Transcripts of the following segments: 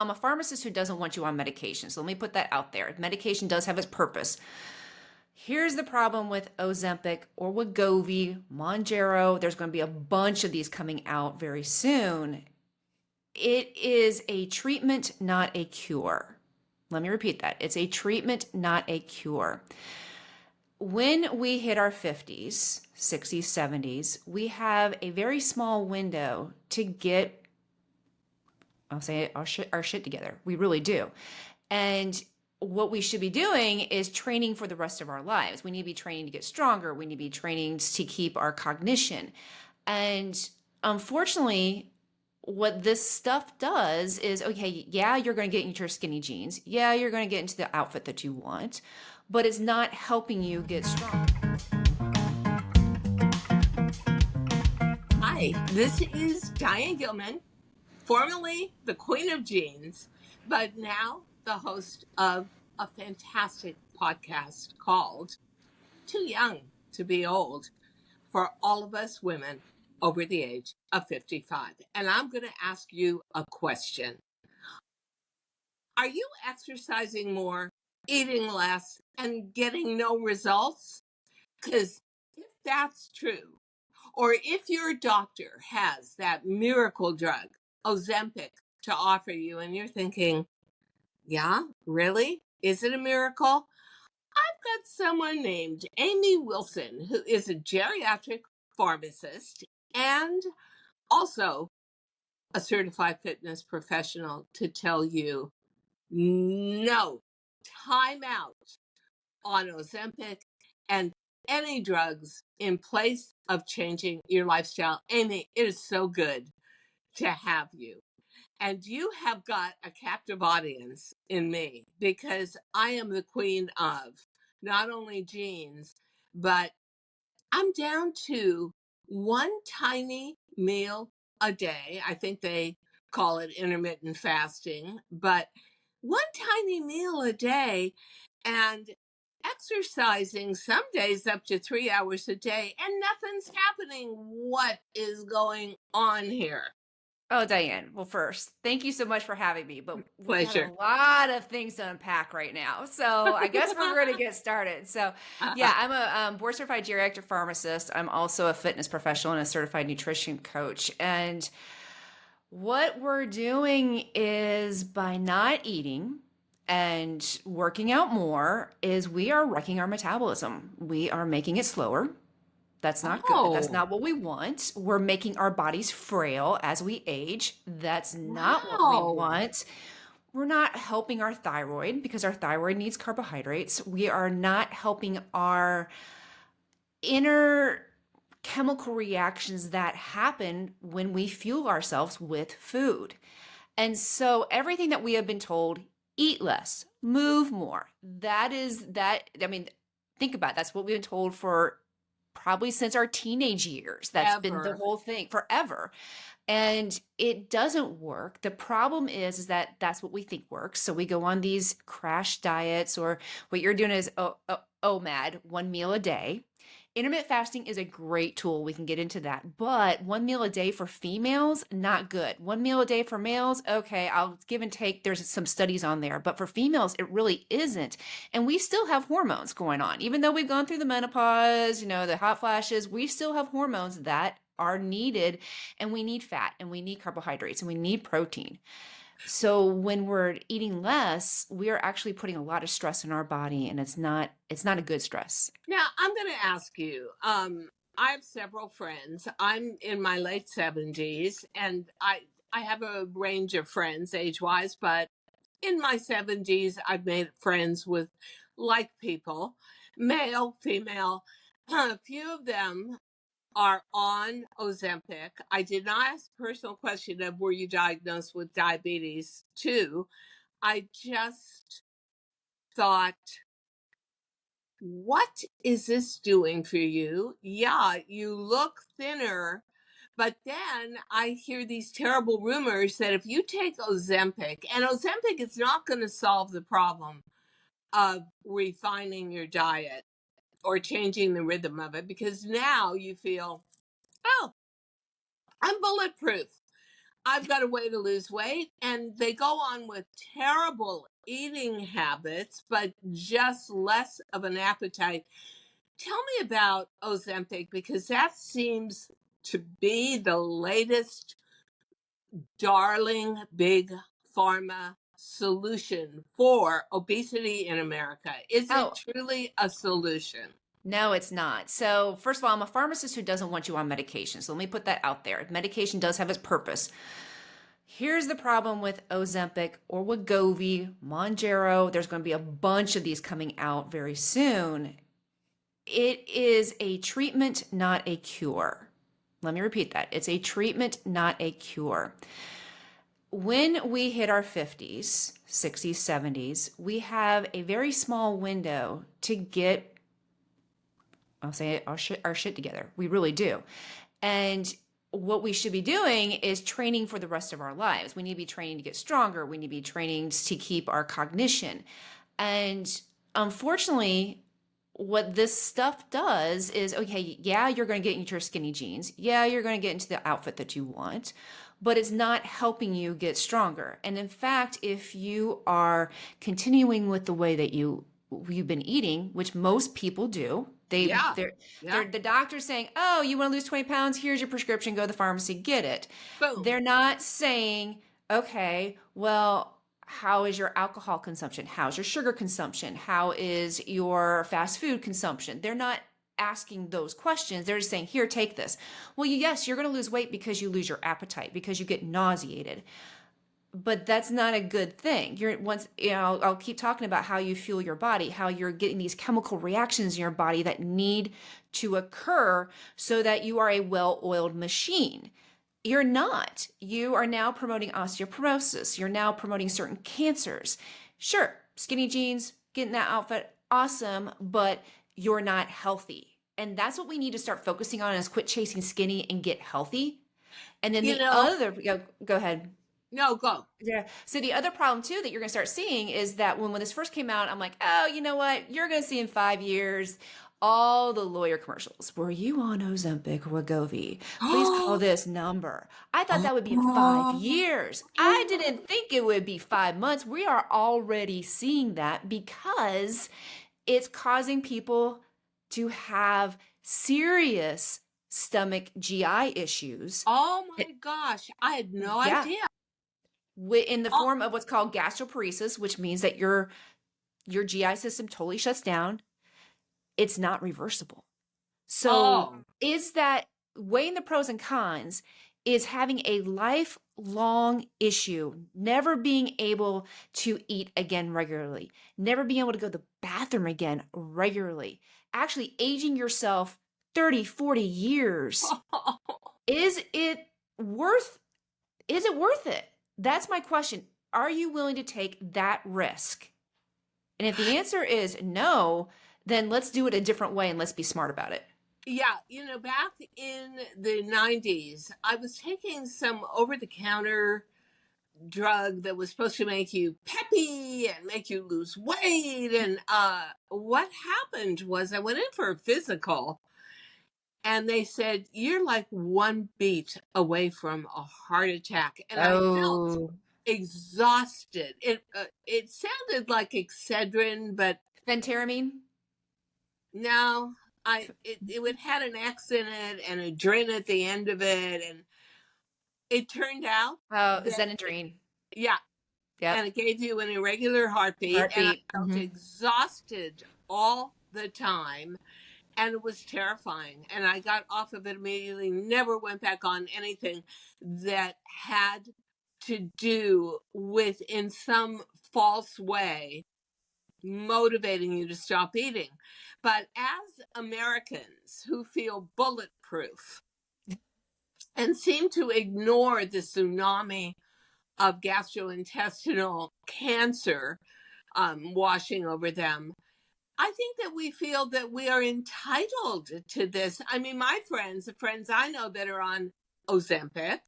I'm a pharmacist who doesn't want you on medication. So let me put that out there. Medication does have its purpose. Here's the problem with Ozempic or Wegovy, Mounjaro. There's going to be a bunch of these coming out very soon. It is a treatment, not a cure. Let me repeat that. It's a treatment, not a cure. When we hit our 50s, 60s, 70s, we have a very small window to get, I'll say, our shit together. We really do. And what we should be doing is training for the rest of our lives. We need to be training to get stronger. We need to be training to keep our cognition. And unfortunately, what this stuff does is, okay, yeah, you're going to get into your skinny jeans. Yeah, you're going to get into the outfit that you want, but it's not helping you get strong. Hi, this is Diane Gilman, formerly the Queen of Jeans, but now the host of a fantastic podcast called Too Young to Be Old for all of us women over the age of 55. And I'm going to ask you a question. Are you exercising more, eating less, and getting no results? Because if that's true, or if your doctor has that miracle drug, Ozempic, to offer you, and you're thinking, yeah, really? Is it a miracle? I've got someone named Amy Wilson, who is a geriatric pharmacist and also a certified fitness professional, to tell you no, time out on Ozempic and any drugs in place of changing your lifestyle. Amy, it is so good to have you. And you have got a captive audience in me, because I am the queen of not only jeans, but I'm down to one tiny meal a day. I think they call it intermittent fasting, but one tiny meal a day, and exercising some days up to 3 hours a day, and nothing's happening. What is going on here? Oh, Diane. Well, first, thank you so much for having me. But we got a Pleasure. lot of things to unpack right now. So I guess we're going to get started. So, yeah, I'm a board certified geriatric pharmacist. I'm also a fitness professional and a certified nutrition coach. And what we're doing is, by not eating and working out more, is we are wrecking our metabolism. We are making it slower. That's not good. That's Oh, not what we want. We're making our bodies frail as we age. That's not what we wow. want. We're not helping our thyroid, because our thyroid needs carbohydrates. We are not helping our inner chemical reactions that happen when we fuel ourselves with food. And so everything that we have been told, eat less, move more. That is that. I mean, think about it. That's what we've been told for probably since our teenage years. That's been the Ever. whole thing forever. And it doesn't work. The problem is that that's what we think works. So we go on these crash diets, or what you're doing is OMAD, one meal a day. Intermittent fasting is a great tool. We can get into that. But one meal a day for females, not good. One meal a day for males, okay, I'll give and take. There's some studies on there. But for females, it really isn't. And we still have hormones going on. Even though we've gone through the menopause, the hot flashes, we still have hormones that are needed. And we need fat, and we need carbohydrates, and we need protein. So when we're eating less, we are actually putting a lot of stress in our body, and it's not a good stress. Now, I'm going to ask you. I have several friends. I'm in my late 70s, and I have a range of friends age-wise, but in my 70s, I've made friends with like people, male, female. A few of them are on Ozempic. I did not ask a personal question of, were you diagnosed with diabetes too? I just thought, what is this doing for you? Yeah, you look thinner, but then I hear these terrible rumors that if you take Ozempic, and Ozempic is not going to solve the problem of refining your diet or changing the rhythm of it, because now you feel, oh, I'm bulletproof. I've got a way to lose weight. And they go on with terrible eating habits, but just less of an appetite. Tell me about Ozempic because that seems to be the latest darling big pharma solution for obesity in America. Is it Oh, truly a solution? no, it's not. So, first of all, I'm a pharmacist who doesn't want you on medication. So, let me put that out there. Medication does have its purpose. Here's the problem with Ozempic or Wegovy, Mounjaro. There's going to be a bunch of these coming out very soon. It is a treatment, not a cure. Let me repeat that. It's a treatment, not a cure. When we hit our 50s, 60s, 70s, we have a very small window to get, I'll say it, our shit together. We really do. And what we should be doing is training for the rest of our lives. We need to be training to get stronger. We need to be training to keep our cognition. And unfortunately, what this stuff does is okay, yeah, you're going to get into your skinny jeans. Yeah, you're going to get into the outfit that you want, but it's not helping you get stronger. And in fact, if you are continuing with the way that you've been eating, which most people do, Yeah. they're the doctor's saying, "Oh, you want to lose 20 pounds? Here's your prescription. Go to the pharmacy, get it." Boom. They're not saying, "Okay, well, how is your alcohol consumption? How's your sugar consumption? How is your fast food consumption?" They're not asking those questions. They're just saying, "Here, take this." Well, yes, you're going to lose weight because you lose your appetite, because you get nauseated. But that's not a good thing. I'll keep talking about how you fuel your body, how you're getting these chemical reactions in your body that need to occur so that you are a well-oiled machine. You're not. You are now promoting osteoporosis. You're now promoting certain cancers. Sure, skinny jeans, getting that outfit, awesome, but you're not healthy. And that's what we need to start focusing on is quit chasing skinny and get healthy. And then You know, go ahead. no, go. Yeah. So the other problem too that you're going to start seeing is that when this first came out, I'm like, oh, you know what? You're going to see in 5 years all the lawyer commercials. Were you on Ozempic or Wegovy? Please call this number. I thought that would be in 5 years. I didn't think it would be 5 months. We are already seeing that because it's causing people to have serious stomach GI issues. Oh my gosh, I had no Yeah, idea. in the Oh, form of what's called gastroparesis, which means that your GI system totally shuts down. It's not reversible. So, oh, is that weighing the pros and cons is having a lifelong issue, never being able to eat again regularly, never being able to go to the bathroom again regularly, actually aging yourself 30, 40 years. Is it worth is it worth it? That's my question. Are you willing to take that risk? And if the answer is no, then let's do it a different way and let's be smart about it. yeah. Back in the 90s, I was taking some over the counter drug that was supposed to make you peppy and make you lose weight. And what happened was I went in for a physical and they said, "You're like one beat away from a heart attack." And I felt Oh, exhausted. It sounded like Excedrin, but phentermine? no, it would had an X in it and a drin at the end of it, and it turned out Oh, that Xenadrine. yeah, Yep. and it gave you an irregular heartbeat, and I Heartbeat. felt exhausted all the time, and it was terrifying. And I got off of it immediately, never went back on anything that had to do with, in some false way, motivating you to stop eating. But as Americans who feel bulletproof and seem to ignore the tsunami of gastrointestinal cancer washing over them, I think that we feel that we are entitled to this. I mean, my friends, the friends I know that are on Ozempic,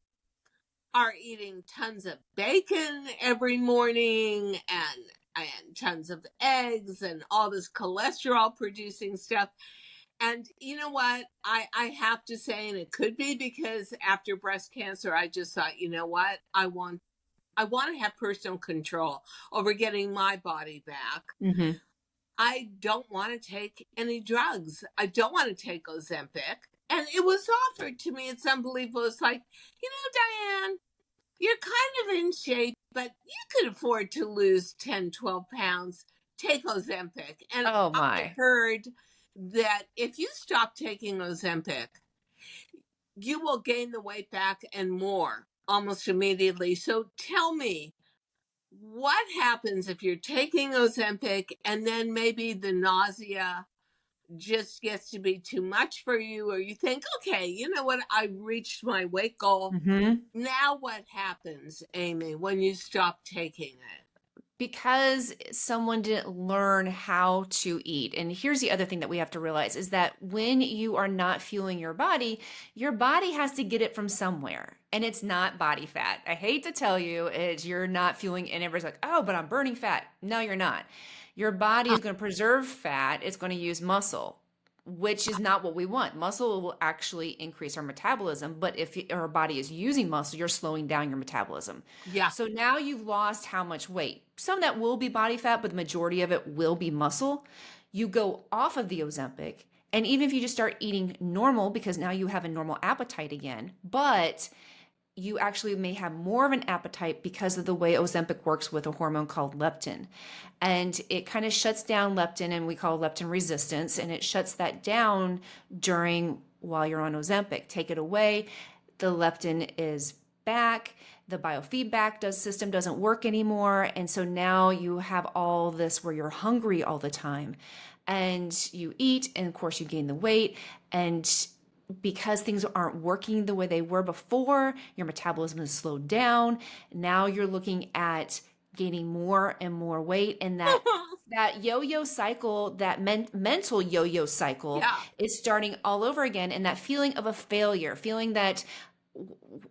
are eating tons of bacon every morning and tons of eggs and all this cholesterol producing stuff. And you know what? I have to say, and it could be because after breast cancer, I just thought, you know what? I want to have personal control over getting my body back. Hmm. I don't want to take any drugs. I don't want to take Ozempic. And it was offered to me. It's unbelievable. It's like, Diane, you're kind of in shape, but you could afford to lose 10, 12 pounds. Take Ozempic. And Oh I my. heard that if you stop taking Ozempic, you will gain the weight back and more almost immediately. So tell me, what happens if you're taking Ozempic and then maybe the nausea just gets to be too much for you, or you think, okay, you know what, I reached my weight goal. Hmm. Now what happens, Amy, when you stop taking it? Because someone didn't learn how to eat. And here's the other thing that we have to realize is that when you are not fueling your body has to get it from somewhere. And it's not body fat. I hate to tell you, it's you're not fueling, and everybody's like, oh, but I'm burning fat. No, you're not. Your body is going to preserve fat, it's going to use muscle, which is not what we want. Muscle will actually increase our metabolism, but if our body is using muscle, you're slowing down your metabolism. Yeah. So now you've lost how much weight? Some of that will be body fat, but the majority of it will be muscle. You go off of the Ozempic, and even if you just start eating normal, because now you have a normal appetite again, but you actually may have more of an appetite because of the way Ozempic works with a hormone called leptin. And it kind of shuts down leptin, and we call leptin resistance, and it shuts that down during while you're on Ozempic. Take it away, the leptin is back, the biofeedback system doesn't work anymore, and so now you have all this where you're hungry all the time, and you eat, and of course you gain the weight, and because things aren't working the way they were before, your metabolism is slowed down. Now you're looking at gaining more and more weight, and that yo-yo cycle, that mental yo-yo cycle Yeah. is starting all over again, and that feeling of a failure, feeling that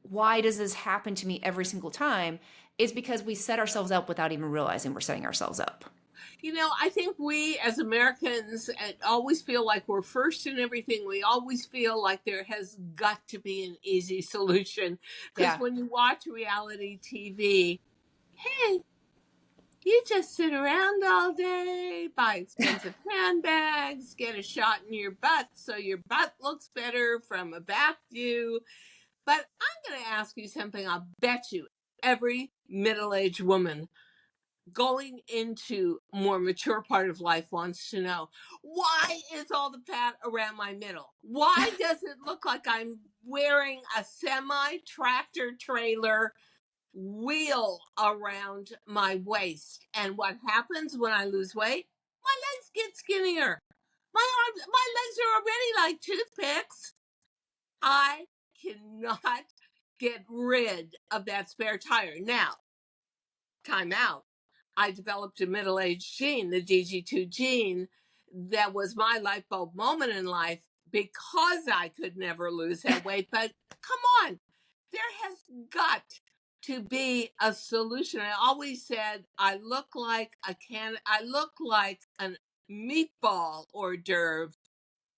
why does this happen to me every single time, is because we set ourselves up without even realizing we're setting ourselves up. I think we as Americans always feel like we're first in everything. We always feel like there has got to be an easy solution. Because Yeah. when you watch reality TV, hey, you just sit around all day, buy expensive handbags, get a shot in your butt so your butt looks better from a back view. But I'm going to ask you something I'll bet you every middle aged woman going into more mature part of life wants to know, why is all the fat around my middle? Why does it look like I'm wearing a semi tractor trailer wheel around my waist? And what happens when I lose weight? My legs get skinnier. My legs are already like toothpicks. I cannot get rid of that spare tire. Now, time out. I developed a middle aged gene, the DG2 gene, that was my light bulb moment in life because I could never lose that weight. But come on, there has got to be a solution. I always said I look like I look like a meatball hors d'oeuvre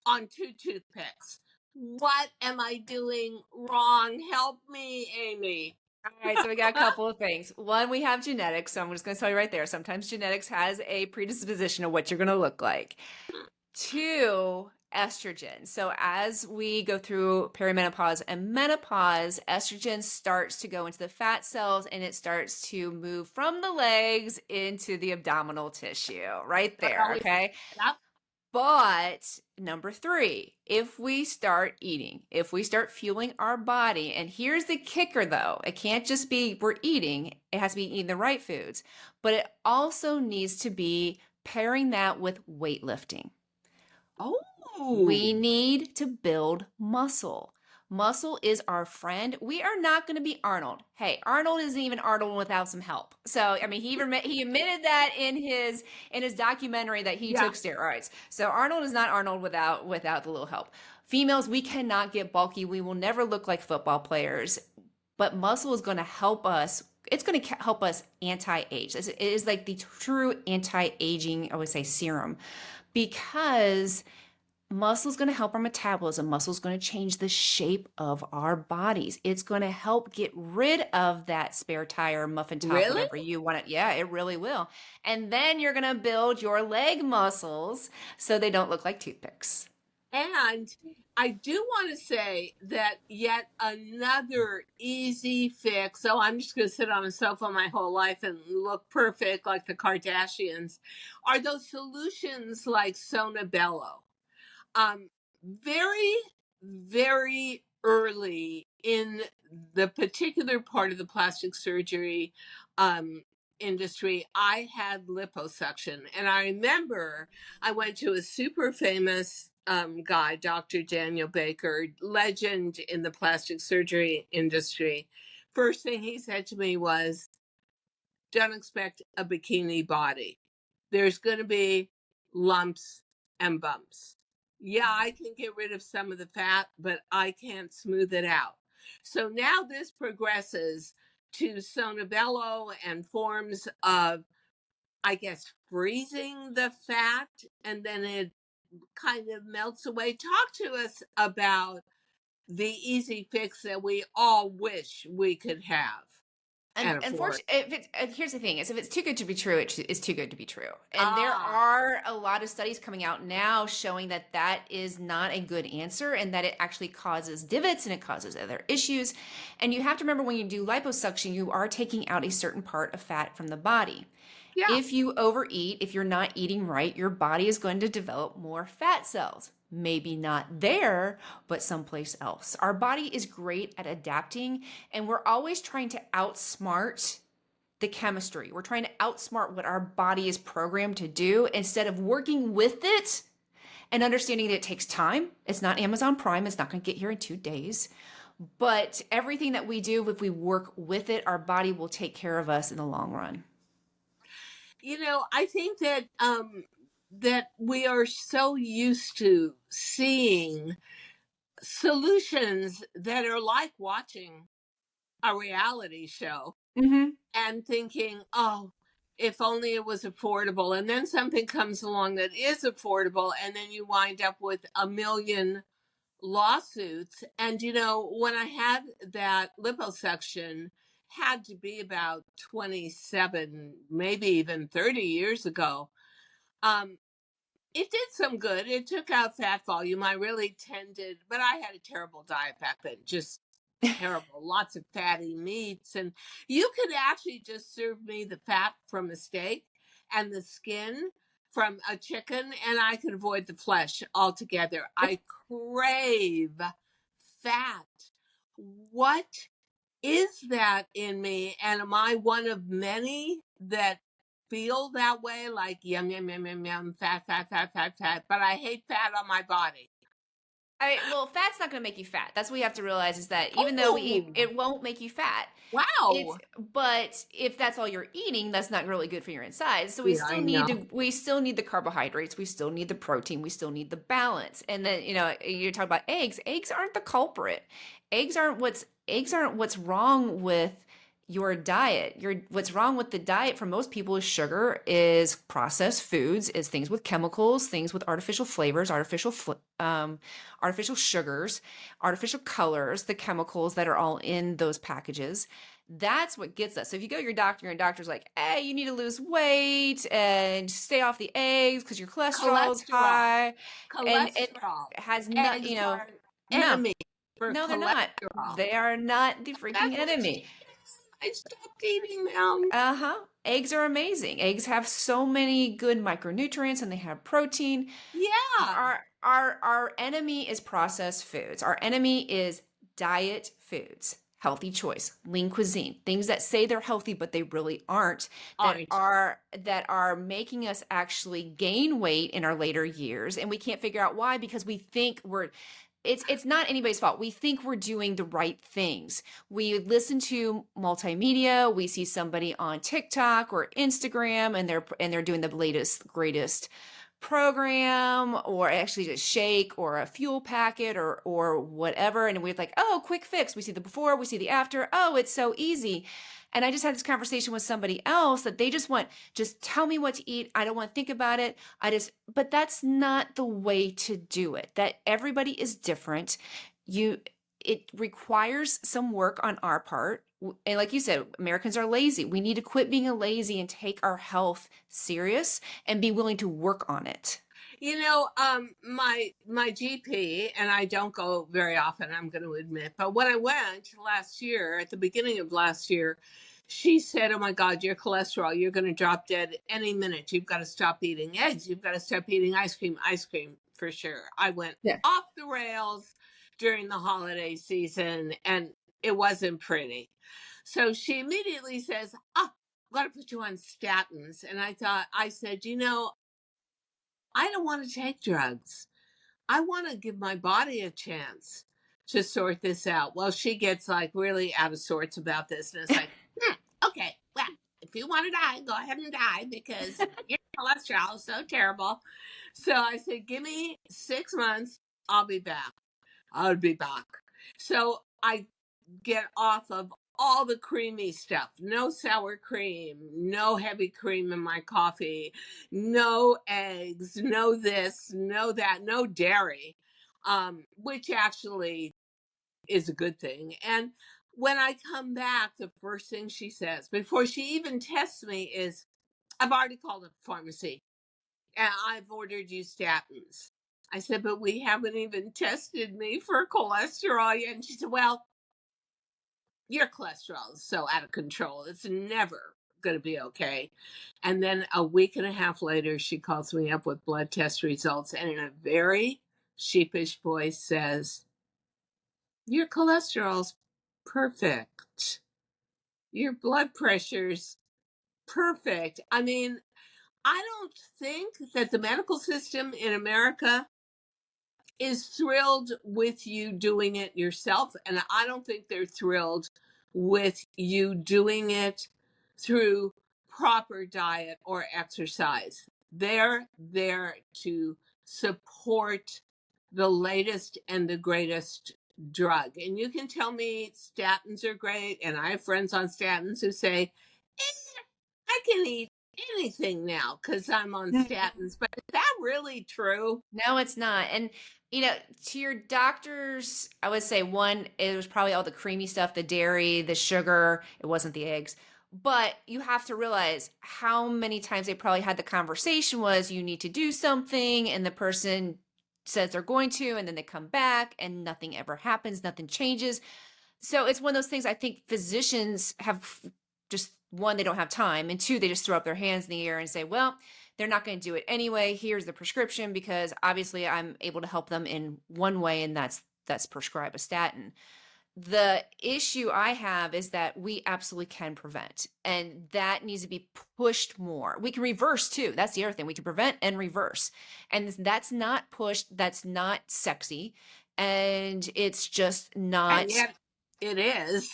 on two toothpicks. What am I doing wrong? Help me, Amy. All right, so we got a couple of things. One, we have genetics, so I'm just going to tell you right there. Sometimes genetics has a predisposition of what you're going to look like. Two, estrogen. So as we go through perimenopause and menopause, estrogen starts to go into the fat cells, and it starts to move from the legs into the abdominal tissue right there. Okay. Yep. But number three, if we start eating, if we start fueling our body, and here's the kicker though, it can't just be we're eating, it has to be eating the right foods, but it also needs to be pairing that with weightlifting. We Oh, need to build muscle. Muscle is our friend. We are not going to be Arnold. Hey, Arnold isn't even Arnold without some help. So, I mean, he admitted that in his documentary that he yeah. took steroids. So Arnold is not Arnold without the little help. Females, we cannot get bulky. We will never look like football players. But muscle is going to help us. It's going to help us anti-age. It is like the true anti-aging, I would say, serum, because Muscle is going to help our metabolism. Muscle is going to change the shape of our bodies. It's going to help get rid of that spare tire, muffin top, Really? whatever you want it. Yeah, it really will. And then you're going to build your leg muscles so they don't look like toothpicks. And I do want to say that yet another easy fix. So I'm just going to sit on a sofa my whole life and look perfect like the Kardashians. Are those solutions like Sonabello? Um, very, very early in the particular part of the plastic surgery um, industry, I had liposuction. And I remember I went to a super famous guy, Dr. Daniel Baker, legend in the plastic surgery industry. First thing he said to me was, don't expect a bikini body. There's going to be lumps and bumps. Yeah, I can get rid of some of the fat, but I can't smooth it out. So now this progresses to Sonabello and forms of, I guess, freezing the fat, and then it kind of melts away. Talk to us about the easy fix that we all wish we could have And and afford. unfortunately, here's the thing: is if it's too good to be true, it's too good to be true. And there Ah, are a lot of studies coming out now showing that that is not a good answer, and that it actually causes divots and it causes other issues. And you have to remember when you do liposuction, you are taking out a certain part of fat from the body. yeah. If you overeat, if you're not eating right, your body is going to develop more fat cells. Maybe not there, but someplace else. Our body is great at adapting, and we're always trying to outsmart the chemistry. We're trying to outsmart what our body is programmed to do instead of working with it and understanding that it takes time. It's not Amazon Prime, it's not going to get here in 2 days. But everything that we do, if we work with it, our body will take care of us in the long run. I think that that we are so used to seeing solutions that are like watching a reality show Mm-hmm. and thinking, oh, if only it was affordable. And then something comes along that is affordable, and then you wind up with a million lawsuits. And when I had that liposuction, had to be about 27, maybe even 30 years ago. Um, it did some good. It took out fat volume. I really tended, but I had a terrible diet back then, just terrible. Lots of fatty meats. And you could actually just serve me the fat from a steak and the skin from a chicken, and I could avoid the flesh altogether. I crave fat. What is that in me? And am I one of many that feel that way? Like yum, yum, yum, yum, yum, fat, fat, fat, fat, fat. But I hate fat on my body. Well, fat's not going to make you fat. That's what we have to realize is that even though we eat, Oh, it won't make you fat. wow. But if that's all you're eating, that's not really good for your insides. So Yeah, I know. we still need the carbohydrates, we still need the protein, we still need the balance. And then, you're talking about eggs. Eggs aren't the culprit. Eggs aren't what's wrong with your diet. What's wrong with the diet for most people is sugar, is processed foods, is things with chemicals, things with artificial flavors, artificial sugars, artificial colors, the chemicals that are all in those packages. That's what gets us. So if you go to your doctor and your doctor's like, hey, you need to lose weight and stay off the eggs because your cholesterol is Cholesterol. high, and it Cholesterol. has not, Eggs are no, enemy for no, they're not. cholesterol. They are not the freaking enemy. Congratulations. I stopped eating them. Uh-huh. Eggs are amazing. Eggs have so many good micronutrients and they have protein. Yeah. Our enemy is processed foods. Our enemy is diet foods. Healthy choice, lean cuisine, things that say they're healthy but they really aren't, All right. that are making us actually gain weight in our later years, and we can't figure out why because we think it's not anybody's fault. We think we're doing the right things. We listen to multimedia, we see somebody on TikTok or Instagram and they're doing the latest greatest program, or actually just shake or a fuel packet or whatever, and we're like, oh, quick fix. We see the before, we see the after. Oh, it's so easy. And I just had this conversation with somebody else that they just tell me what to eat. I don't want to think about it. But that's not the way to do it. That everybody is different. You, it requires some work on our part. And like you said, Americans are lazy. We need to quit being lazy and take our health serious and be willing to work on it. My GP, and I don't go very often, I'm going to admit, but when I went last year, at the beginning of last year, she said, "Oh my God, your cholesterol, you're going to drop dead any minute. You've got to stop eating eggs. You've got to stop eating ice cream for sure." I went Yeah. off the rails during the holiday season, and it wasn't pretty. So she immediately says, "Oh, I've got to put you on statins." And I said, I don't want to take drugs. I want to give my body a chance to sort this out. Well, she gets like really out of sorts about this. And it's like, okay, well, if you want to die, go ahead and die because your cholesterol is so terrible. So I said, give me 6 months. I'll be back. I'll be back. So I get off of all the creamy stuff. No sour cream, no heavy cream in my coffee, no eggs, no this, no that, no dairy, which actually is a good thing. And when I come back, the first thing she says before she even tests me is, "I've already called the pharmacy and I've ordered you statins." I said, "But we haven't even tested me for cholesterol yet." And she said, "Well, your cholesterol is so out of control. It's never going to be okay." And then a week and a half later, she calls me up with blood test results and in a very sheepish voice says, "Your cholesterol's perfect. Your blood pressure's perfect." I mean, I don't think that the medical system in America is thrilled with you doing it yourself. And I don't think they're thrilled with you doing it through proper diet or exercise. They're there to support the latest and the greatest drug. And you can tell me statins are great. And I have friends on statins who say, I can eat anything now because I'm on statins. But is that really true? No, it's not. And to your doctors, I would say one, it was probably all the creamy stuff, the dairy, the sugar. It wasn't the eggs. But you have to realize how many times they probably had the conversation was you need to do something, and the person says they're going to, and then they come back and nothing ever happens, nothing changes. So it's one of those things I think physicians have just one, they don't have time, and two, they just throw up their hands in the air and say, well, they're not going to do it anyway. Here's the prescription because obviously I'm able to help them in one way, and that's prescribe a statin. The issue I have is that we absolutely can prevent, and that needs to be pushed more. We can reverse too. That's the other thing. We can prevent and reverse. And that's not pushed, that's not sexy, and it's just And not. yet it is.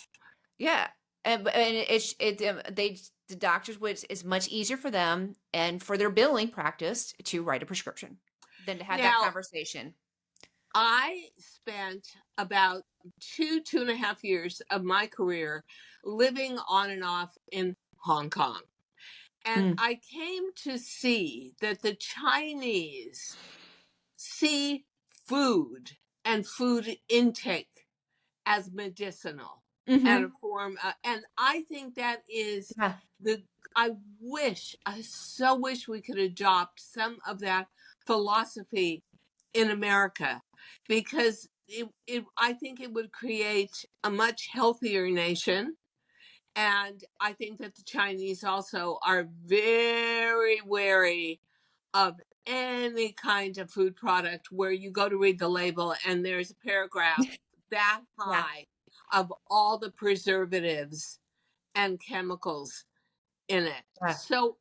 Yeah. And the doctors would, it's much easier for them and for their billing practice to write a prescription than to have that Now, conversation. I spent about 2.5 years of my career living on and off in Hong Kong. And Mm. I came to see that the Chinese see food and food intake as medicinal and a Mm-hmm. form. And I think that is Yeah. the, I so wish we could adopt some of that philosophy in America because I think it would create a much healthier nation. And I think that the Chinese also are very wary of any kind of food product where you go to read the label and there's a paragraph that Yeah. high of all the preservatives and chemicals in it. Yeah. So,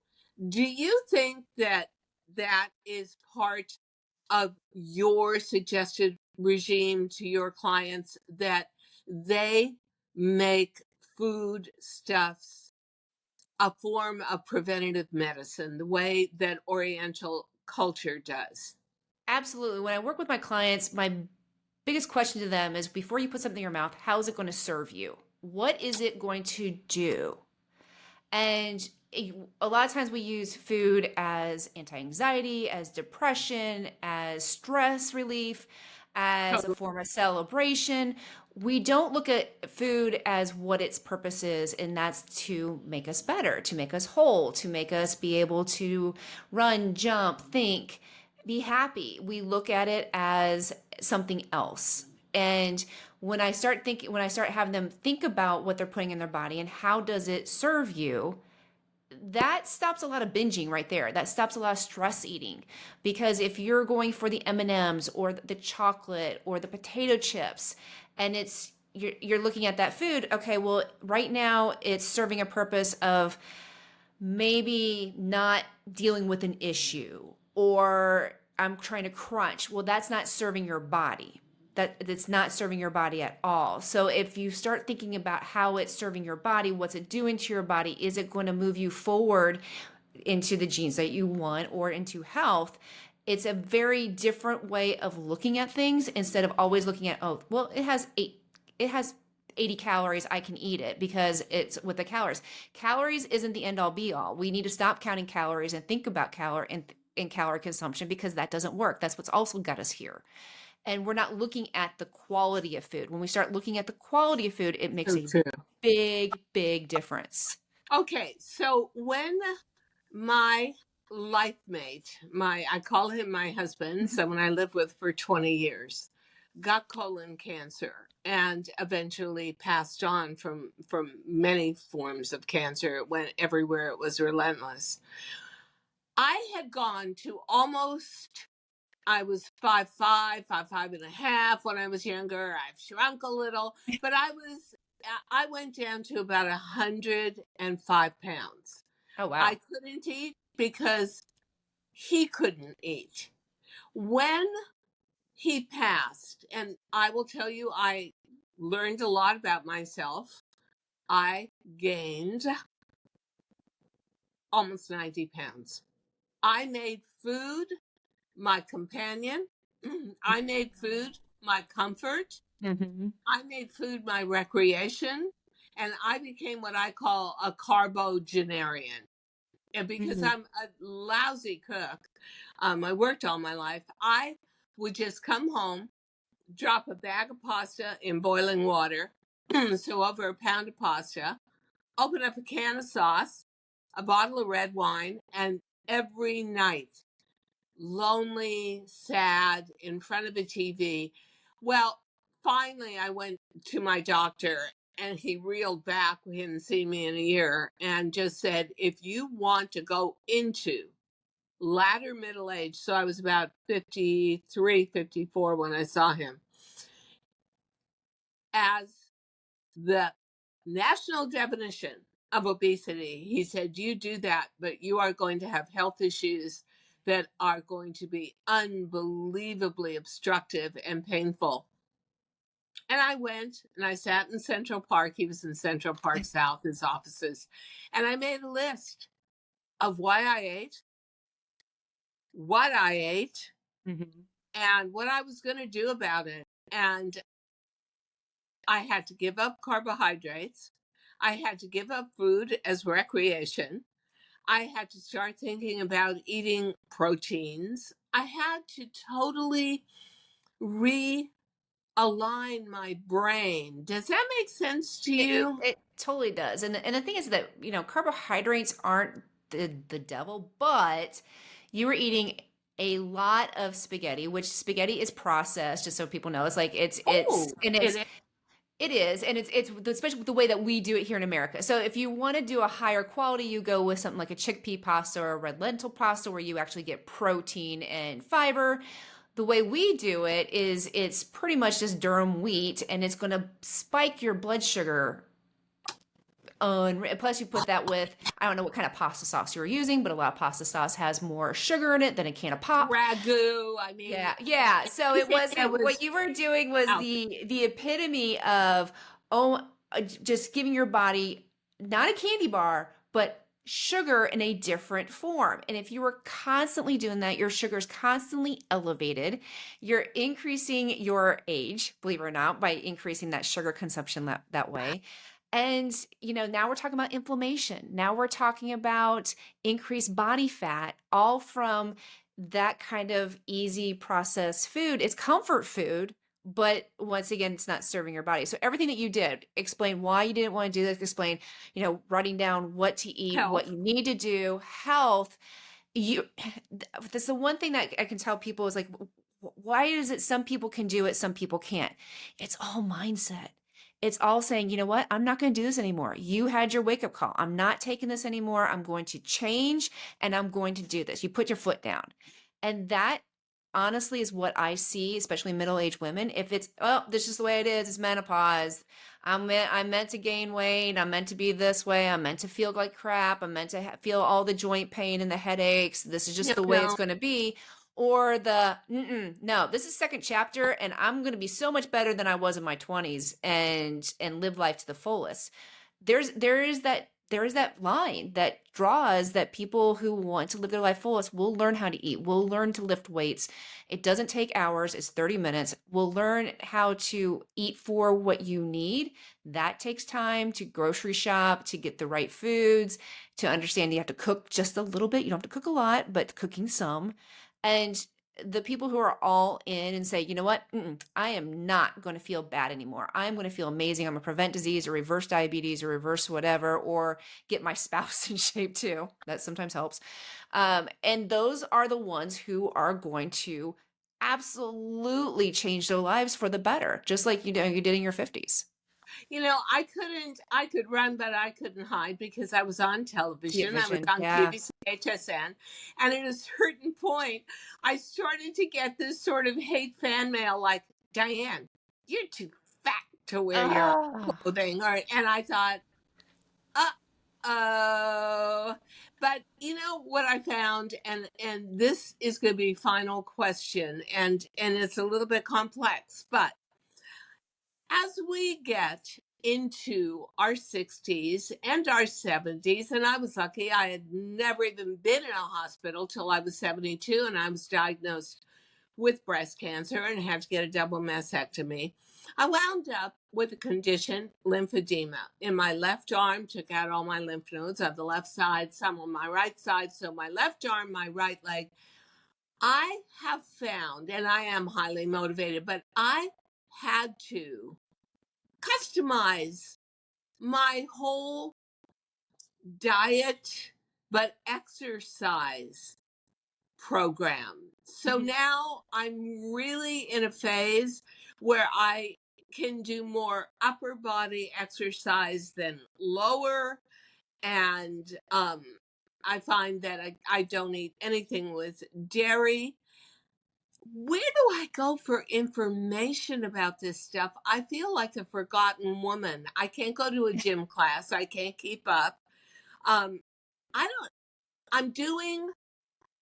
do you think that that is part of your suggested regime to your clients that they make food stuffs a form of preventative medicine, the way that Oriental culture does? Absolutely. When I work with my clients, my biggest question to them is before you put something in your mouth, how is it going to serve you? What is it going to do? And a lot of times we use food as anti-anxiety, as depression, as stress relief, as a Totally. form of celebration. We don't look at food as what its purpose is, and that's to make us better, to make us whole, to make us be able to run, jump, think, be happy. We look at it as something else. And when I start having them think about what they're putting in their body and how does it serve you, that stops a lot of binging right there. That stops a lot of stress eating, because if you're going for the M&Ms or the chocolate or the potato chips, and you're looking at that food, okay, well right now it's serving a purpose of maybe not dealing with an issue, or I'm trying to crunch. Well, that's not serving your body. That's not serving your body at all. So if you start thinking about how it's serving your body, what's it doing to your body? Is it going to move you forward into the genes that you want or into health? It's a very different way of looking at things, instead of always looking at, oh, well, it has 80 calories, I can eat it because it's with the calories. Calories isn't the end all be all. We need to stop counting calories and think about calorie consumption, because that doesn't work. That's what's also got us here. And we're not looking at the quality of food. When we start looking at the quality of food, it makes So a true. big difference. Okay, so when my life mate, I call him my husband, someone I lived with for 20 years, got colon cancer and eventually passed on from many forms of cancer. It went everywhere. It was relentless. I had gone to almost, I was 5'5", 5'5.5" when I was younger. I've shrunk a little, but I went down to about 105 pounds. Oh, I wow. couldn't eat because he couldn't eat. When he passed, and I will tell you, I learned a lot about myself. I gained almost 90 pounds. I made food my companion. I made food my comfort. Mm-hmm. I made food my recreation. And I became what I call a carbogenarian. And because Mm-hmm. I'm a lousy cook, I worked all my life. I would just come home, drop a bag of pasta in boiling water, so over a pound of pasta, open up a can of sauce, a bottle of red wine, and every night, lonely, sad, in front of a TV. Well, finally, I went to my doctor and he reeled back. He hadn't seen me in a year and just said, if you want to go into latter middle age, so I was about 53, 54 when I saw him, as the national definition of obesity, he said, you do that, but you are going to have health issues that are going to be unbelievably obstructive and painful. And I went and I sat in Central Park. He was in Central Park South, his offices. And I made a list of why I ate, what I ate, Mm-hmm. and what I was going to do about it. And I had to give up carbohydrates. I had to give up food as recreation. I had to start thinking about eating proteins. I had to totally realign my brain. Does that make sense to you? It totally does. And the thing is that, carbohydrates aren't the devil, but you were eating a lot of spaghetti, which spaghetti is processed, just so people know. It's like Oh, it is. it is, and it's especially with the way that we do it here in America. So if you want to do a higher quality, you go with something like a chickpea pasta or a red lentil pasta, where you actually get protein and fiber. The way we do it is it's pretty much just durum wheat, and it's going to spike your blood sugar. Plus, you put that with, I don't know what kind of pasta sauce you're using, but a lot of pasta sauce has more sugar in it than a can of pop. Ragu. I mean, Yeah, yeah. So it it wasn't, was what you were doing was out there. the epitome of, oh, just giving your body not a candy bar, but sugar in a different form. And if you were constantly doing that, your sugar's constantly elevated. You're increasing your age, believe it or not, by increasing that sugar consumption that way. And, now we're talking about inflammation. Now we're talking about increased body fat, all from that kind of easy processed food. It's comfort food, but once again, it's not serving your body. So everything that you did, explain why you didn't want to do this, explain, writing down what to eat, what Health. you need to do, health. You, that's the one thing that I can tell people is like, why is it some people can do it, some people can't? It's all mindset. It's all saying, you know what? I'm not going to do this anymore. You had your wake up call. I'm not taking this anymore. I'm going to change and I'm going to do this. You put your foot down. And that honestly is what I see, especially middle-aged women. If it's, oh, this is the way it is, it's menopause. I'm meant to gain weight. I'm meant to be this way. I'm meant to feel like crap. I'm meant to feel all the joint pain and the headaches. This is just No, the way it's no. going to be. Or the, no, this is second chapter and I'm going to be so much better than I was in my 20s and live life to the fullest. There is that line that draws that people who want to live their life fullest will learn how to eat, will learn to lift weights. It doesn't take hours, it's 30 minutes. We'll learn how to eat for what you need. That takes time to grocery shop, to get the right foods, to understand you have to cook just a little bit. You don't have to cook a lot, but cooking some. And the people who are all in and say, you know what, I am not going to feel bad anymore. I'm going to feel amazing. I'm going to prevent disease or reverse diabetes or reverse whatever, or get my spouse in shape too. That sometimes helps. And those are the ones who are going to absolutely change their lives for the better, just like you did in your 50s. I could run, but I couldn't hide because I was on Get television. I was vision. on QVC Yes. HSN. And at a certain point, I started to get this sort of hate fan mail like, Diane, you're too fat to wear your Oh. clothing. And I thought, uh oh. But what I found, and this is going to be final question, and it's a little bit complex, but as we get into our 60s and our 70s, and I was lucky, I had never even been in a hospital till I was 72, and I was diagnosed with breast cancer and had to get a double mastectomy. I wound up with a condition, lymphedema, in my left arm, took out all my lymph nodes on the left side, some on my right side. So my left arm, my right leg. I have found, and I am highly motivated, but I had to customize my whole diet, but exercise program. So now I'm really in a phase where I can do more upper body exercise than lower. And I find that I don't eat anything with dairy. Where do I go for information about this stuff? I feel like a forgotten woman. I can't go to a gym class. I can't keep up. Um, I don't, I'm doing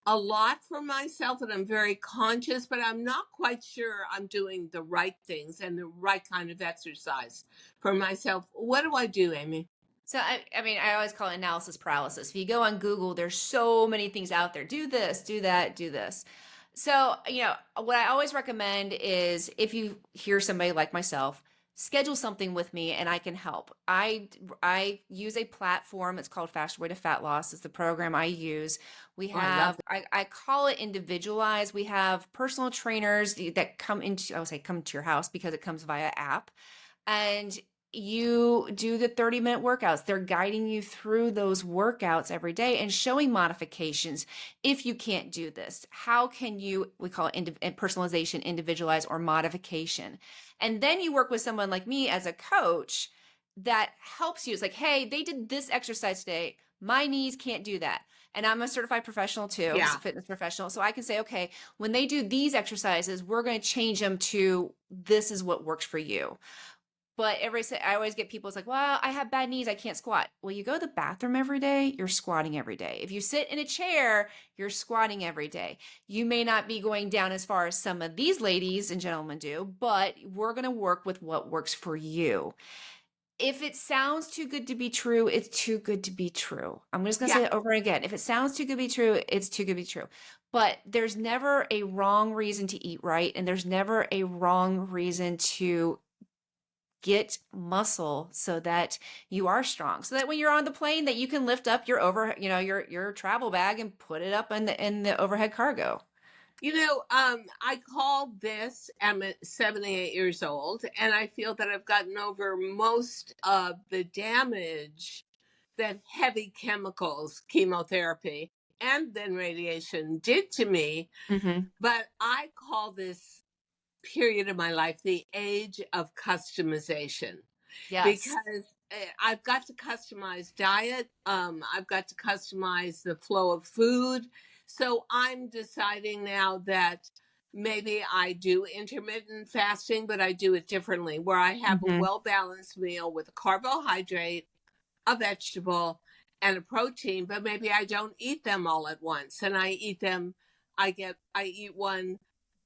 a lot for myself and I'm very conscious, but I'm not quite sure I'm doing the right things and the right kind of exercise for myself. What do I do, Amy? So I mean, I always call it analysis paralysis. If you go on Google, there's so many things out there. Do this, do that, do this. So, what I always recommend is if you hear somebody like myself, schedule something with me and I can help. I use a platform. It's called Faster Way to Fat Loss. It's the program I use. We Oh, I love have I call it individualized. We have personal trainers that come into I would say come to your house because it comes via app. And you do the 30-minute workouts. They're guiding you through those workouts every day and showing modifications. If you can't do this, how can you, we call it personalization, individualize, or modification. And then you work with someone like me as a coach that helps you. It's like, hey, they did this exercise today. My knees can't do that. And I'm a certified professional too, Yeah. fitness professional. So I can say, okay, when they do these exercises, we're going to change them to this is what works for you. But I always get people, it's like, well, I have bad knees. I can't squat. Well, you go to the bathroom every day, you're squatting every day. If you sit in a chair, you're squatting every day. You may not be going down as far as some of these ladies and gentlemen do, but we're going to work with what works for you. If it sounds too good to be true, it's too good to be true. I'm just going to Yeah. say it over again. If it sounds too good to be true, it's too good to be true. But there's never a wrong reason to eat right. And there's never a wrong reason to get muscle so that you are strong, so that when you're on the plane that you can lift up your travel bag and put it up in the overhead cargo. I call this, I'm at 78 years old, and I feel that I've gotten over most of the damage that heavy chemicals, chemotherapy, and then radiation did to me. Mm-hmm. But I call this period of my life the age of customization, Yes. because I've got to customize diet. I've got to customize the flow of food. So I'm deciding now that maybe I do intermittent fasting, but I do it differently, where I have a Mm-hmm. well-balanced meal with a carbohydrate, a vegetable, and a protein, but maybe I don't eat them all at once. And I eat one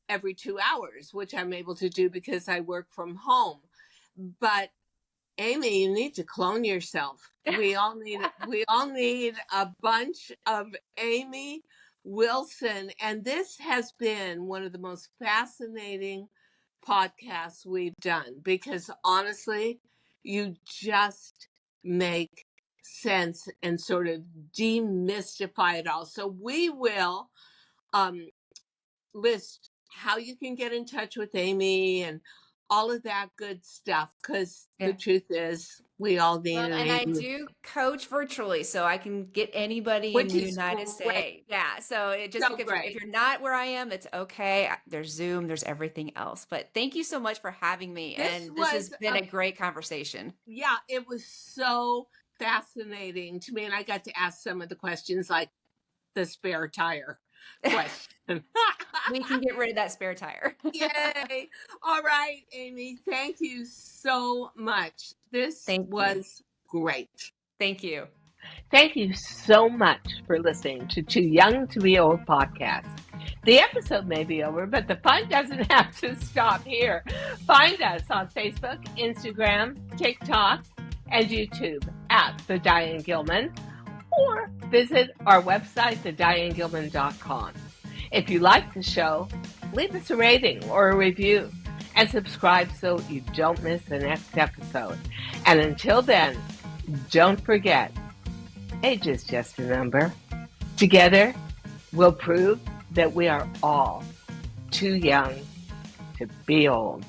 every 2 hours, which I'm able to do because I work from home. But Amy, you need to clone yourself. We all need a bunch of Amy Wilson. And this has been one of the most fascinating podcasts we've done, because honestly, you just make sense and sort of demystify it all. So we will um, list how you can get in touch with Amy and all of that good stuff, because the Yeah. truth is we all need Well, an and I Amy, do coach virtually, so I can get anybody in which the is United great. States. Yeah, so it just So because if great. you're not where I am, it's okay. There's Zoom, there's everything else. But thank you so much for having me, This and this has was been a great conversation. yeah, it was so fascinating to me. And I got to ask some of the questions, like the spare tire question. We can get rid of that spare tire. Yay. All right, Amy, thank you so much. This Thank you. was great. Thank you. Thank you so much for listening to Too Young to Be Old podcast. The episode may be over, but the fun doesn't have to stop here. Find us on Facebook, Instagram, TikTok, and YouTube at The Diane Gilman, or visit our website, thedianegilman.com. If you like the show, leave us a rating or a review and subscribe so you don't miss the next episode. And until then, don't forget, age is just a number. Together, we'll prove that we are all too young to be old.